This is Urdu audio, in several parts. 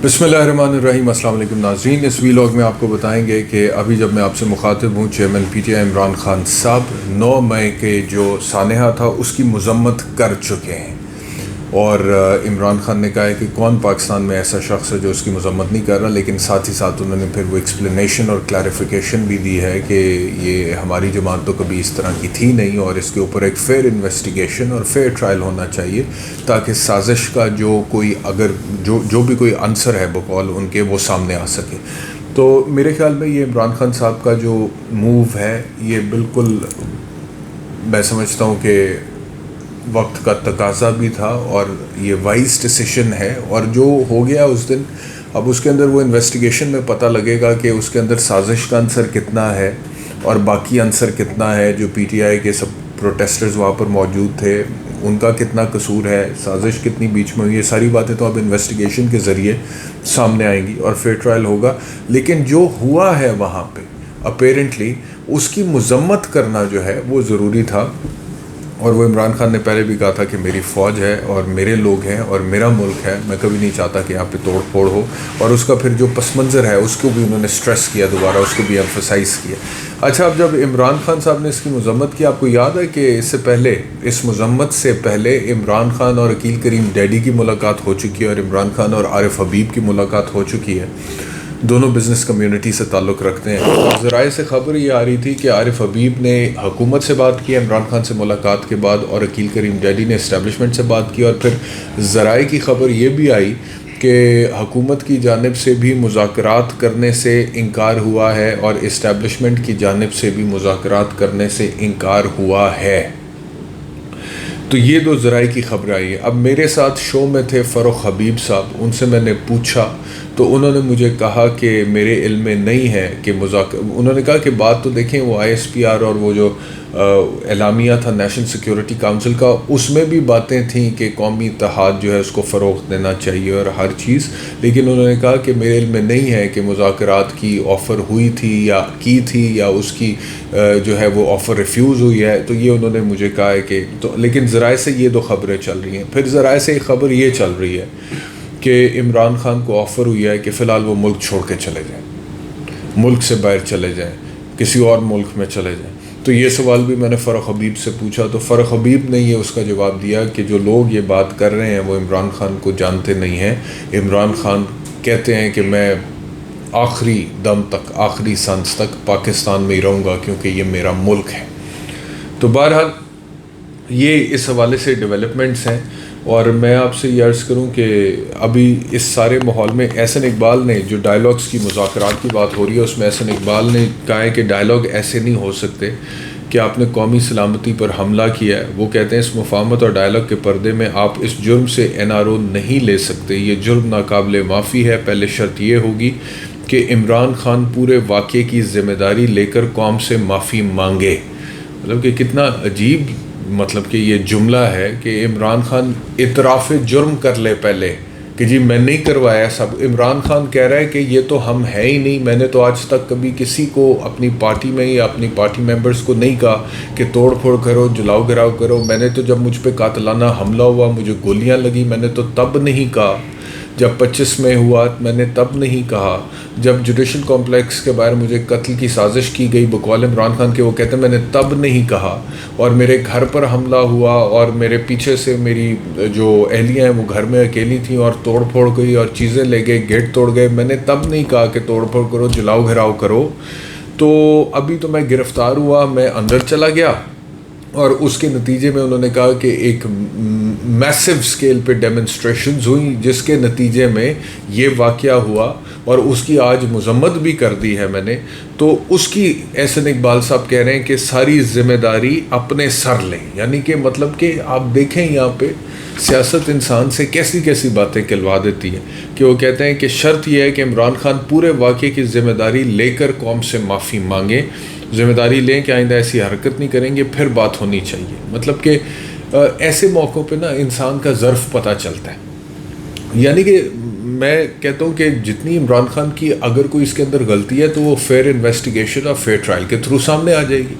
بسم اللہ الرحمن الرحیم۔ السلام علیکم ناظرین، اس ویلاگ میں آپ کو بتائیں گے کہ ابھی جب میں آپ سے مخاطب ہوں، chairman P T I Imran Khan صاحب 9 مئی کے جو سانحہ تھا اس کی مذمت کر چکے ہیں، اور عمران خان نے کہا ہے کہ کون پاکستان میں ایسا شخص ہے جو اس کی مذمت نہیں کر رہا، لیکن ساتھ ہی ساتھ انہوں نے پھر وہ ایکسپلینیشن اور کلیریفیکیشن بھی دی ہے کہ یہ ہماری جماعت تو کبھی اس طرح کی تھی نہیں، اور اس کے اوپر ایک فیئر انویسٹیگیشن اور فیئر ٹرائل ہونا چاہیے تاکہ سازش کا جو کوئی جو بھی کوئی عنصر ہے بقول ان کے وہ سامنے آ سکے۔ تو میرے خیال میں یہ عمران خان صاحب کا جو موو ہے یہ بالکل میں سمجھتا ہوں کہ وقت کا تقاضا بھی تھا، اور یہ وائز ڈیسیشن ہے، اور جو ہو گیا اس دن اب اس کے اندر وہ انویسٹیگیشن میں پتہ لگے گا کہ اس کے اندر سازش کا عنصر کتنا ہے اور باقی عنصر کتنا ہے۔ جو پی ٹی آئی کے سب پروٹیسٹرز وہاں پر موجود تھے ان کا کتنا قصور ہے، سازش کتنی بیچ میں ہوئی، یہ ساری باتیں تو اب انویسٹیگیشن کے ذریعے سامنے آئیں گی اور فیئر ٹرائل ہوگا۔ لیکن جو ہوا ہے وہاں پہ اپیرنٹلی اس کی مذمت کرنا جو ہے وہ ضروری تھا، اور وہ عمران خان نے پہلے بھی کہا تھا کہ میری فوج ہے اور میرے لوگ ہیں اور میرا ملک ہے، میں کبھی نہیں چاہتا کہ یہاں پہ توڑ پھوڑ ہو، اور اس کا پھر جو پس منظر ہے اس کو بھی انہوں نے سٹریس کیا، دوبارہ اس کو بھی ایمفسائز کیا۔ اچھا، اب جب عمران خان صاحب نے اس کی مذمت کی، آپ کو یاد ہے کہ اس سے پہلے، اس مذمت سے پہلے عمران خان اور عقیل کریم ڈیڈی کی ملاقات ہو چکی ہے، اور عمران خان اور عارف حبیب کی ملاقات ہو چکی ہے، دونوں بزنس کمیونٹی سے تعلق رکھتے ہیں۔ اور ذرائع سے خبر یہ آ رہی تھی کہ عارف حبیب نے حکومت سے بات کی عمران خان سے ملاقات کے بعد، اور عقیل کریم ڈیڈی نے اسٹیبلشمنٹ سے بات کی، اور پھر ذرائع کی خبر یہ بھی آئی کہ حکومت کی جانب سے بھی مذاکرات کرنے سے انکار ہوا ہے اور اسٹیبلشمنٹ کی جانب سے بھی مذاکرات کرنے سے انکار ہوا ہے۔ تو یہ دو ذرائع کی خبر آئی ہے۔ اب میرے ساتھ شو میں تھے فروخ حبیب صاحب، ان سے میں نے پوچھا تو انہوں نے مجھے کہا کہ میرے علم میں نہیں ہے کہ انہوں نے کہا کہ بات تو دیکھیں وہ آئی ایس پی آر اور وہ جو اعلامیہ تھا نیشنل سیکیورٹی کونسل کا، اس میں بھی باتیں تھیں کہ قومی اتحاد جو ہے اس کو فروغ دینا چاہیے اور ہر چیز، لیکن انہوں نے کہا کہ میرے علم میں نہیں ہے کہ مذاکرات کی آفر ہوئی تھی یا کی تھی یا اس کی جو ہے وہ آفر ریفیوز ہوئی ہے۔ تو یہ انہوں نے مجھے کہا ہے کہ لیکن ذرائع سے یہ دو خبریں چل رہی ہیں۔ پھر ذرائع سے ایک خبر یہ چل رہی ہے کہ عمران خان کو آفر ہوئی ہے کہ فی الحال وہ ملک چھوڑ کے چلے جائیں، ملک سے باہر چلے جائیں، کسی اور ملک میں چلے جائیں۔ تو یہ سوال بھی میں نے فروخ حبیب سے پوچھا، تو فروخ حبیب نے یہ اس کا جواب دیا کہ جو لوگ یہ بات کر رہے ہیں وہ عمران خان کو جانتے نہیں ہیں۔ عمران خان کہتے ہیں کہ میں آخری دم تک، آخری سانس تک پاکستان میں ہی رہوں گا کیونکہ یہ میرا ملک ہے۔ تو بہرحال یہ اس حوالے سے ڈیولپمنٹس ہیں، اور میں آپ سے یہ عرض کروں کہ ابھی اس سارے ماحول میں احسن اقبال نے جو ڈائلاگس کی مذاکرات کی بات ہو رہی ہے اس میں احسن اقبال نے کہا ہے کہ ڈائلاگ ایسے نہیں ہو سکتے کہ آپ نے قومی سلامتی پر حملہ کیا ہے۔ وہ کہتے ہیں اس مفاہمت اور ڈائلاگ کے پردے میں آپ اس جرم سے این آر او نہیں لے سکتے، یہ جرم ناقابل معافی ہے۔ پہلے شرط یہ ہوگی کہ عمران خان پورے واقعے کی ذمہ داری لے کر قوم سے معافی مانگے۔ مطلب کہ کتنا عجیب مطلب کہ یہ جملہ ہے کہ عمران خان اعتراف جرم کر لے پہلے کہ جی میں نہیں کروایا سب۔ عمران خان کہہ رہا ہے کہ یہ تو ہم ہیں ہی نہیں، میں نے تو آج تک کبھی کسی کو اپنی پارٹی میں یا اپنی پارٹی ممبرز کو نہیں کہا کہ توڑ پھوڑ کرو، جلاؤ گراؤ کرو۔ میں نے تو جب مجھ پہ قاتلانہ حملہ ہوا، مجھے گولیاں لگی، میں نے تو تب نہیں کہا۔ جب 25 میں ہوا میں نے تب نہیں کہا۔ جب جوڈیشل کمپلیکس کے باہر مجھے قتل کی سازش کی گئی بقول عمران خان کے، وہ کہتے ہیں میں نے تب نہیں کہا۔ اور میرے گھر پر حملہ ہوا اور میرے پیچھے سے میری جو اہلیہ ہیں وہ گھر میں اکیلی تھیں اور توڑ پھوڑ گئی اور چیزیں لے گئے، گیٹ توڑ گئے، میں نے تب نہیں کہا کہ توڑ پھوڑ کرو، جلاؤ گھراؤ کرو۔ تو ابھی تو میں گرفتار ہوا، میں اندر چلا گیا، اور اس کے نتیجے میں انہوں نے کہا کہ ایک میسو اسکیل پہ ڈیمنسٹریشنز ہوئیں جس کے نتیجے میں یہ واقعہ ہوا، اور اس کی آج مذمت بھی کر دی ہے میں نے۔ تو اس کی احسن اقبال صاحب کہہ رہے ہیں کہ ساری ذمہ داری اپنے سر لیں، یعنی کہ مطلب کہ آپ دیکھیں یہاں پہ سیاست انسان سے کیسی کیسی باتیں کہلوا دیتی ہے کہ وہ کہتے ہیں کہ شرط یہ ہے کہ عمران خان پورے واقعے کی ذمہ داری لے کر قوم سے معافی مانگیں، ذمہ داری لیں کہ آئندہ ایسی حرکت نہیں کریں گے، پھر بات ہونی چاہیے۔ مطلب کہ ایسے موقعوں پہ نا انسان کا ظرف پتہ چلتا ہے، یعنی کہ میں کہتا ہوں کہ جتنی عمران خان کی اگر کوئی اس کے اندر غلطی ہے تو وہ فیئر انویسٹیگیشن اور فیئر ٹرائل کے تھرو سامنے آ جائے گی۔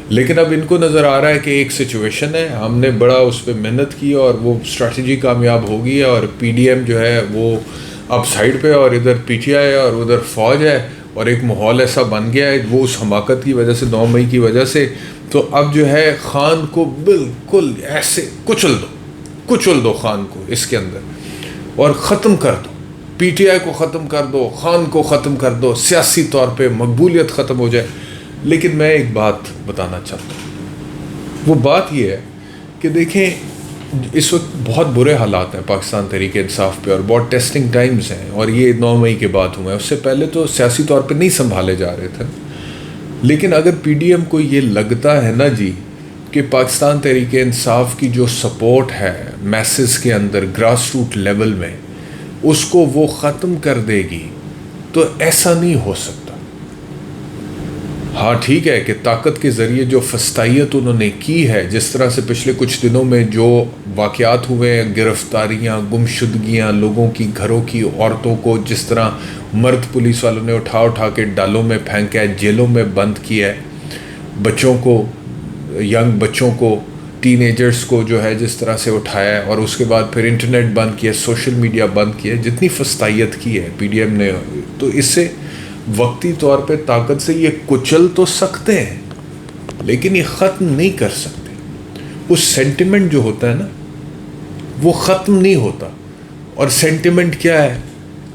لیکن اب ان کو نظر آ رہا ہے کہ ایک سچویشن ہے، ہم نے بڑا اس پہ محنت کی اور وہ اسٹریٹجی کامیاب ہو گئی ہے، اور پی ڈی ایم جو ہے وہ اب سائڈ پہ اور ادھر پی ٹی آئی اور ادھر فوج ہے اور ایک ماحول ایسا بن گیا ہے وہ اس حماقت کی وجہ سے 9 مئی کی وجہ سے. تو اب جو ہے خان کو بالکل ایسے کچل دو خان کو اس کے اندر اور ختم کر دو. پی ٹی آئی کو ختم کر دو, خان کو ختم کر دو, سیاسی طور پہ مقبولیت ختم ہو جائے. لیکن میں ایک بات بتانا چاہتا ہوں, وہ بات یہ ہے کہ دیکھیں اس وقت بہت برے حالات ہیں پاکستان تحریک انصاف پہ اور بہت ٹیسٹنگ ٹائمز ہیں, اور یہ 9 مئی کے بعد ہوئے ہیں. اس سے پہلے تو سیاسی طور پہ نہیں سنبھالے جا رہے تھے. لیکن اگر پی ڈی ایم کو یہ لگتا ہے نا جی کہ پاکستان تحریک انصاف کی جو سپورٹ ہے میسز کے اندر گراس روٹ لیول میں اس کو وہ ختم کر دے گی, تو ایسا نہیں ہو سکتا. ہاں ٹھیک ہے کہ طاقت کے ذریعے جو فسطائیت انہوں نے کی ہے, جس طرح سے پچھلے کچھ دنوں میں جو واقعات ہوئے ہیں, گرفتاریاں, گمشدگیاں, لوگوں کی گھروں کی عورتوں کو جس طرح مرد پولیس والوں نے اٹھا کے ڈالوں میں پھینکا ہے, جیلوں میں بند کیا ہے, بچوں کو, ینگ بچوں کو, ٹین ایجرز کو جو ہے جس طرح سے اٹھایا ہے, اور اس کے بعد پھر انٹرنیٹ بند کیا, سوشل میڈیا بند کیا, جتنی فسطائیت کی ہے پی ڈی ایم نے, تو اس سے وقتی طور پہ طاقت سے یہ کچل تو سکتے ہیں لیکن یہ ختم نہیں کر سکتے. اس سینٹیمنٹ جو ہوتا ہے نا وہ ختم نہیں ہوتا. اور سینٹیمنٹ کیا ہے,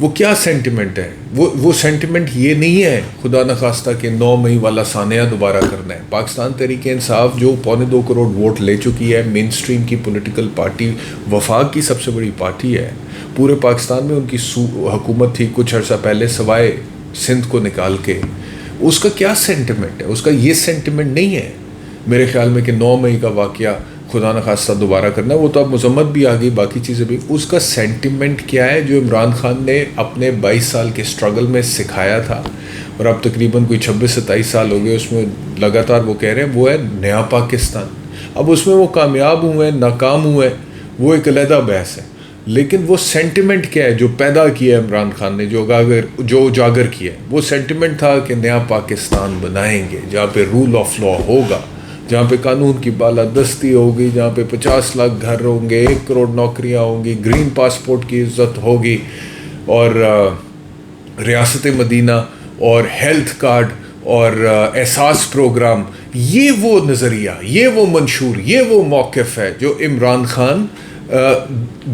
وہ کیا سینٹیمنٹ ہے, وہ سینٹیمنٹ یہ نہیں ہے خدا نخواستہ کہ 9 مئی والا سانحہ دوبارہ کرنا ہے. پاکستان تحریک انصاف جو 2.25 کروڑ ووٹ لے چکی ہے, مین سٹریم کی پولیٹیکل پارٹی, وفاق کی سب سے بڑی پارٹی ہے, پورے پاکستان میں ان کی حکومت تھی کچھ عرصہ پہلے سوائے سندھ کو نکال کے. اس کا کیا سینٹیمنٹ ہے, اس کا یہ سینٹیمنٹ نہیں ہے میرے خیال میں کہ 9 مئی کا واقعہ خدا نخواستہ دوبارہ کرنا ہے. وہ تو اب مذمت بھی آ گئی, باقی چیزیں بھی. اس کا سینٹیمنٹ کیا ہے جو عمران خان نے اپنے 22 سال کے سٹرگل میں سکھایا تھا, اور اب تقریباً کوئی 26-27 سال ہو گئے اس میں لگاتار وہ کہہ رہے ہیں, وہ ہے نیا پاکستان. اب اس میں وہ کامیاب ہوئے ناکام ہوئے وہ ایک علیحدہ بحث ہے, لیکن وہ سینٹیمنٹ کیا ہے جو پیدا کیا ہے عمران خان نے, جو اجاگر کیا ہے, وہ سینٹیمنٹ تھا کہ نیا پاکستان بنائیں گے جہاں پہ رول آف لا ہوگا, جہاں پہ قانون کی بالادستی ہوگی, جہاں پہ 50 لاکھ گھر ہوں گے, 1 کروڑ نوکریاں ہوں گی, گرین پاسپورٹ کی عزت ہوگی, اور ریاست مدینہ اور ہیلتھ کارڈ اور احساس پروگرام. یہ وہ نظریہ, یہ وہ منشور, یہ وہ موقف ہے جو عمران خان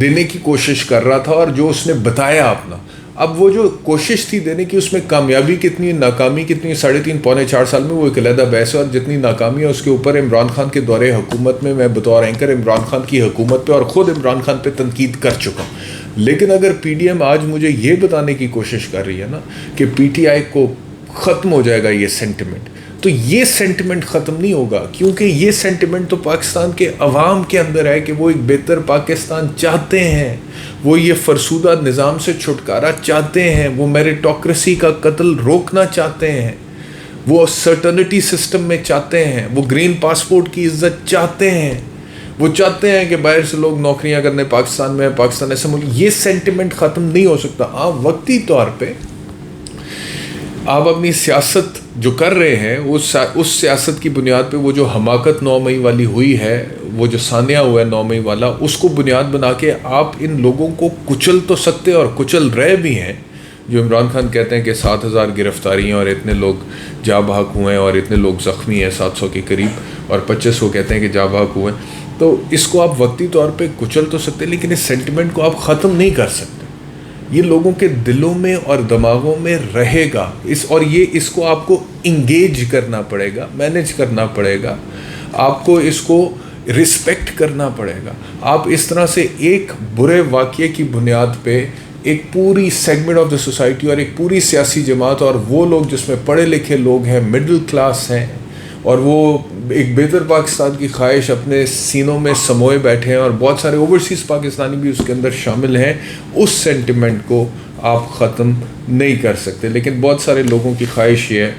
دینے کی کوشش کر رہا تھا اور جو اس نے بتایا اپنا. اب وہ جو کوشش تھی دینے کی اس میں کامیابی کتنی, ناکامی کتنی, 3.5-4 سال میں وہ ایک علیحدہ بحث ہے. اور جتنی ناکامی ہے اس کے اوپر عمران خان کے دور حکومت میں بطور اینکر عمران خان کی حکومت پہ اور خود عمران خان پہ تنقید کر چکا ہوں. لیکن اگر پی ڈی ایم آج مجھے یہ بتانے کی کوشش کر رہی ہے نا کہ پی ٹی آئی کو ختم ہو جائے گا یہ سینٹیمنٹ, تو یہ سینٹیمنٹ ختم نہیں ہوگا, کیونکہ یہ سینٹیمنٹ تو پاکستان کے عوام کے اندر ہے کہ وہ ایک بہتر پاکستان چاہتے ہیں, وہ یہ فرسودہ نظام سے چھٹکارا چاہتے ہیں, وہ میریٹوکریسی کا قتل روکنا چاہتے ہیں, وہ سرٹنٹی سسٹم میں چاہتے ہیں, وہ گرین پاسپورٹ کی عزت چاہتے ہیں, وہ چاہتے ہیں کہ باہر سے لوگ نوکریاں کرنے پاکستان میں, پاکستان ایسا ملک. یہ سینٹیمنٹ ختم نہیں ہو سکتا. آپ وقتی طور پہ آپ اپنی سیاست جو کر رہے ہیں اس سیاست کی بنیاد پہ وہ جو حماقت 9 مئی والی ہوئی ہے, وہ جو سانحہ ہوا ہے 9 مئی والا, اس کو بنیاد بنا کے آپ ان لوگوں کو کچل تو سکتے اور کچل رہے بھی ہیں. جو عمران خان کہتے ہیں کہ 7,000 گرفتاریاں اور اتنے لوگ جاں بحق ہوئے ہیں اور اتنے لوگ زخمی ہیں 700 کے قریب, اور 2500 کہتے ہیں کہ جاں بحق ہوئے ہیں. تو اس کو آپ وقتی طور پہ کچل تو سکتے لیکن اس سینٹیمنٹ کو آپ ختم نہیں کر سکتے. یہ لوگوں کے دلوں میں اور دماغوں میں رہے گا, اس کو آپ کو انگیج کرنا پڑے گا, مینیج کرنا پڑے گا, آپ کو اس کو رسپیکٹ کرنا پڑے گا. آپ اس طرح سے ایک برے واقعے کی بنیاد پہ ایک پوری سیگمنٹ آف دا سوسائٹی اور ایک پوری سیاسی جماعت اور وہ لوگ جس میں پڑھے لکھے لوگ ہیں, مڈل کلاس ہیں, اور وہ ایک بہتر پاکستان کی خواہش اپنے سینوں میں سموئے بیٹھے ہیں, اور بہت سارے اوورسیز پاکستانی بھی اس کے اندر شامل ہیں, اس سینٹیمنٹ کو آپ ختم نہیں کر سکتے. لیکن بہت سارے لوگوں کی خواہش یہ ہے,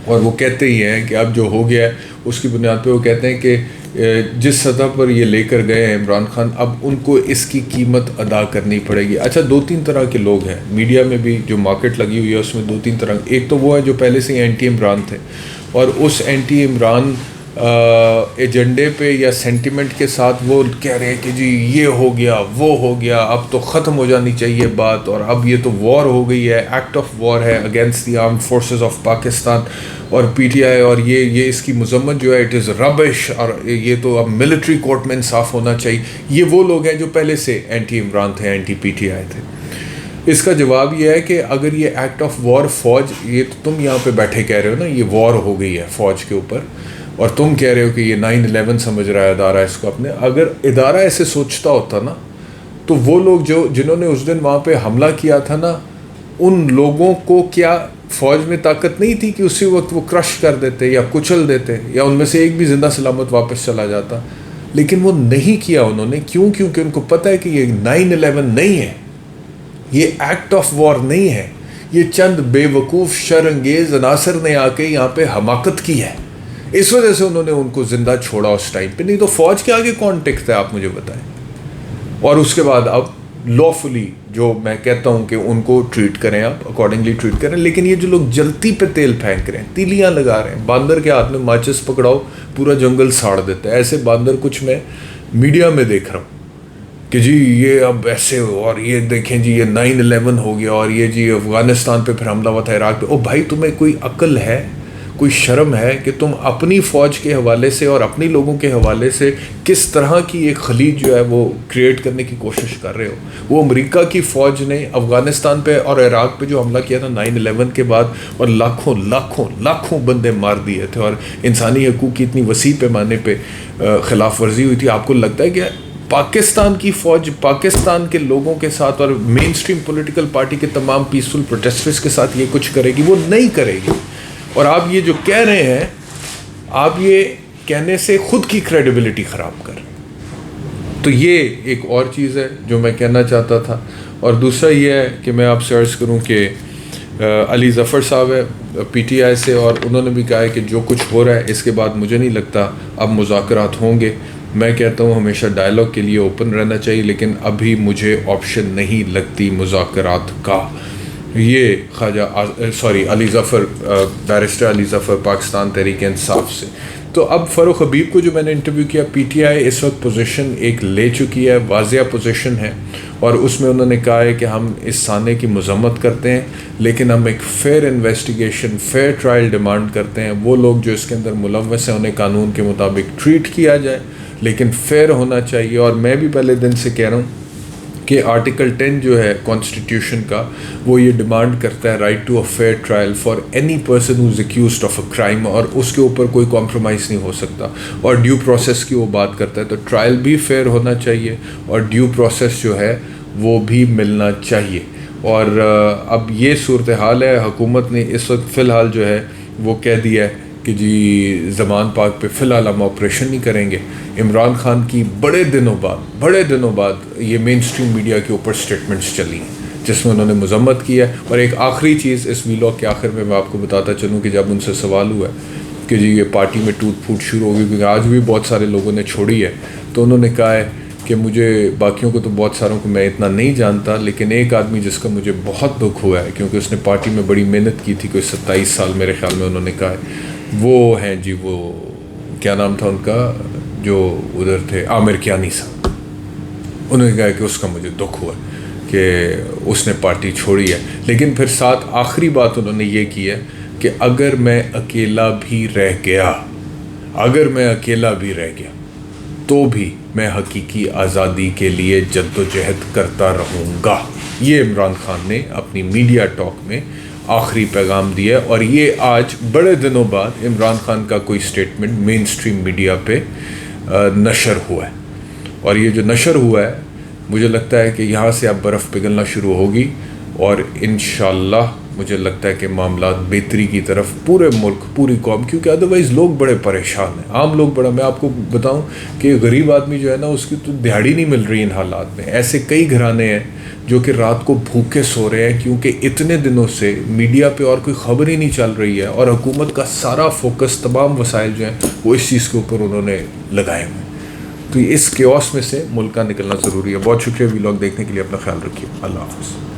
اور وہ کہتے ہی ہیں کہ اب جو ہو گیا ہے اس کی بنیاد پہ وہ کہتے ہیں کہ جس سطح پر یہ لے کر گئے ہیں عمران خان, اب ان کو اس کی قیمت ادا کرنی پڑے گی. اچھا, 2-3 طرح کے لوگ ہیں میڈیا میں بھی جو مارکیٹ لگی ہوئی ہے اس میں 2-3 طرح. ایک تو وہ ہے جو پہلے سے ہی اینٹی عمران تھے, اور اس اینٹی عمران ایجنڈے پہ یا سینٹیمنٹ کے ساتھ وہ کہہ رہے ہیں کہ جی یہ ہو گیا وہ ہو گیا، اب تو ختم ہو جانی چاہیے بات، اور اب یہ تو وار ہو گئی ہے، ایکٹ آف وار ہے against the armed forces of Pakistan, اور پی ٹی آئی اور یہ اس کی مذمت جو ہے اٹ از ربش، اور یہ تو اب ملٹری کورٹ میں انصاف ہونا چاہیے. یہ وہ لوگ ہیں جو پہلے سے اینٹی عمران تھے، اینٹی پی ٹی آئی تھے. اس کا جواب یہ ہے کہ اگر یہ ایکٹ آف وار فوج، یہ تو تم یہاں پہ بیٹھے کہہ رہے ہو نا یہ وار ہو گئی ہے فوج کے اوپر، اور تم کہہ رہے ہو کہ یہ 9/11 سمجھ رہا ہے ادارہ اس کو اپنے. اگر ادارہ ایسے سوچتا ہوتا نا تو وہ لوگ جنہوں نے اس دن وہاں پہ حملہ کیا تھا نا، ان لوگوں کو کیا فوج میں طاقت نہیں تھی کہ اسی وقت وہ کرش کر دیتے یا کچل دیتے، یا ان میں سے ایک بھی زندہ سلامت واپس چلا جاتا؟ لیکن وہ نہیں کیا انہوں نے. کیوں؟ کیونکہ ان کو پتہ ہے کہ یہ 9/11 نہیں ہے، یہ ایکٹ آف وار نہیں ہے، یہ چند بے وقوف شر انگیز عناصر نے آ کے یہاں پہ حماقت کی ہے. اس وجہ سے انہوں نے ان کو زندہ چھوڑا اس ٹائم پہ. نہیں تو فوج کے آگے کون ٹکتا ہے آپ مجھے بتائیں. اور اس کے بعد اب لافلی جو میں کہتا ہوں کہ ان کو ٹریٹ کریں، آپ اکارڈنگلی ٹریٹ کریں. لیکن یہ جو لوگ جلتی پہ تیل پھینک رہے ہیں، تیلیاں لگا رہے ہیں، باندر کے ہاتھ میں ماچس پکڑاؤ پورا جنگل ساڑ دیتا ہے، ایسے باندر کچھ میں میڈیا میں دیکھ رہا ہوں کہ جی یہ اب ایسے ہو، اور یہ دیکھیں جی یہ 9/11 ہو گیا، اور یہ جی افغانستان پہ پھر حملہ ہوا تھا، عراق پہ. او بھائی تمہیں کوئی عقل ہے، کوئی شرم ہے کہ تم اپنی فوج کے حوالے سے اور اپنی لوگوں کے حوالے سے کس طرح کی ایک خلیج جو ہے وہ کریٹ کرنے کی کوشش کر رہے ہو؟ وہ امریکہ کی فوج نے افغانستان پہ اور عراق پہ جو حملہ کیا تھا 9/11 کے بعد، اور لاکھوں لاکھوں لاکھوں بندے مار دیے تھے، اور انسانی حقوق کی اتنی وسیع پیمانے پہ خلاف ورزی ہوئی تھی. آپ کو لگتا ہے کہ پاکستان کی فوج پاکستان کے لوگوں کے ساتھ اور مین سٹریم پولیٹیکل پارٹی کے تمام پیسفل پروٹیسٹرز کے ساتھ یہ کچھ کرے گی؟ وہ نہیں کرے گی. اور آپ یہ جو کہہ رہے ہیں، آپ یہ کہنے سے خود کی کریڈیبلٹی خراب کر رہے ہیں. تو یہ ایک اور چیز ہے جو میں کہنا چاہتا تھا. اور دوسرا یہ ہے کہ میں آپ سے عرض کروں کہ علی ظفر صاحب ہے پی ٹی آئی سے، اور انہوں نے بھی کہا ہے کہ جو کچھ ہو رہا ہے اس کے بعد مجھے نہیں لگتا اب مذاکرات ہوں گے. میں کہتا ہوں ہمیشہ ڈائلاگ کے لیے اوپن رہنا چاہیے، لیکن ابھی مجھے آپشن نہیں لگتی مذاکرات کا. یہ علی ظفر، بیرسٹر علی ظفر، پاکستان تحریک انصاف سے. تو اب فاروق حبیب کو جو میں نے انٹرویو کیا، پی ٹی آئی اس وقت پوزیشن ایک لے چکی ہے، واضح پوزیشن ہے، اور اس میں انہوں نے کہا ہے کہ ہم اس سانے کی مذمت کرتے ہیں، لیکن ہم ایک fair investigation, fair trial demand کرتے ہیں. وہ لوگ جو اس کے اندر ملوث ہیں انہیں قانون کے مطابق ٹریٹ کیا جائے، لیکن فیئر ہونا چاہیے. اور میں بھی پہلے دن سے کہہ رہا ہوں کہ آرٹیکل 10 جو ہے کانسٹیٹیوشن کا، وہ یہ ڈیمانڈ کرتا ہے right to a fair trial for any person who is accused of a crime, اور اس کے اوپر کوئی کمپرومائز نہیں ہو سکتا. اور ڈیو پروسیس کی وہ بات کرتا ہے، تو ٹرائل بھی فیئر ہونا چاہیے اور ڈیو پروسیس جو ہے وہ بھی ملنا چاہیے. اور اب یہ صورتحال ہے، حکومت نے اس وقت فی الحال جو ہے وہ کہہ دیا ہے کہ جی زمان پاک پہ فی الحال ہم آپریشن نہیں کریں گے. عمران خان کی بڑے دنوں بعد یہ مین سٹریم میڈیا کے اوپر سٹیٹمنٹس چلی ہیں جس میں انہوں نے مذمت کی ہے. اور ایک آخری چیز اس ویلاگ کے آخر میں آپ کو بتاتا چلوں کہ جب ان سے سوال ہوا ہے کہ جی یہ پارٹی میں ٹوٹ پھوٹ شروع ہوگی، کیونکہ آج بھی بہت سارے لوگوں نے چھوڑی ہے، تو انہوں نے کہا ہے کہ مجھے باقیوں کو تو بہت ساروں کو میں اتنا نہیں جانتا، لیکن ایک آدمی جس کا مجھے بہت دکھ ہوا ہے کیونکہ اس نے پارٹی میں بڑی محنت کی تھی، کوئی 27 سال میرے خیال میں انہوں نے کہا ہے، وہ ہیں جی، وہ کیا نام تھا ان کا جو ادھر تھے، عامر کیانی صاحب. انہوں نے کہا کہ اس کا مجھے دکھ ہوا کہ اس نے پارٹی چھوڑی ہے. لیکن پھر ساتھ آخری بات انہوں نے یہ کی ہے کہ اگر میں اکیلا بھی رہ گیا تو بھی میں حقیقی آزادی کے لیے جد و جہد کرتا رہوں گا. یہ عمران خان نے اپنی میڈیا ٹاک میں آخری پیغام دیا ہے. اور یہ آج بڑے دنوں بعد عمران خان کا کوئی سٹیٹمنٹ مین سٹریم میڈیا پہ نشر ہوا ہے. اور یہ جو نشر ہوا ہے مجھے لگتا ہے کہ یہاں سے اب برف پگھلنا شروع ہوگی، اور انشاءاللہ مجھے لگتا ہے کہ معاملات بہتری کی طرف پورے ملک، پوری قوم، کیونکہ ادروائز لوگ بڑے پریشان ہیں، عام لوگ بڑا. میں آپ کو بتاؤں کہ غریب آدمی جو ہے نا اس کی تو دہاڑی نہیں مل رہی ان حالات میں. ایسے کئی گھرانے ہیں جو کہ رات کو بھوکے سو رہے ہیں کیونکہ اتنے دنوں سے میڈیا پہ اور کوئی خبر ہی نہیں چل رہی ہے، اور حکومت کا سارا فوکس، تمام وسائل جو ہیں وہ اس چیز کے اوپر انہوں نے لگائے ہوئے ہیں. تو اس کیوس میں سے ملک کا نکلنا ضروری ہے. بہت شکریہ ویلاگ دیکھنے کے لیے، اپنا خیال رکھیے. اللہ حافظ.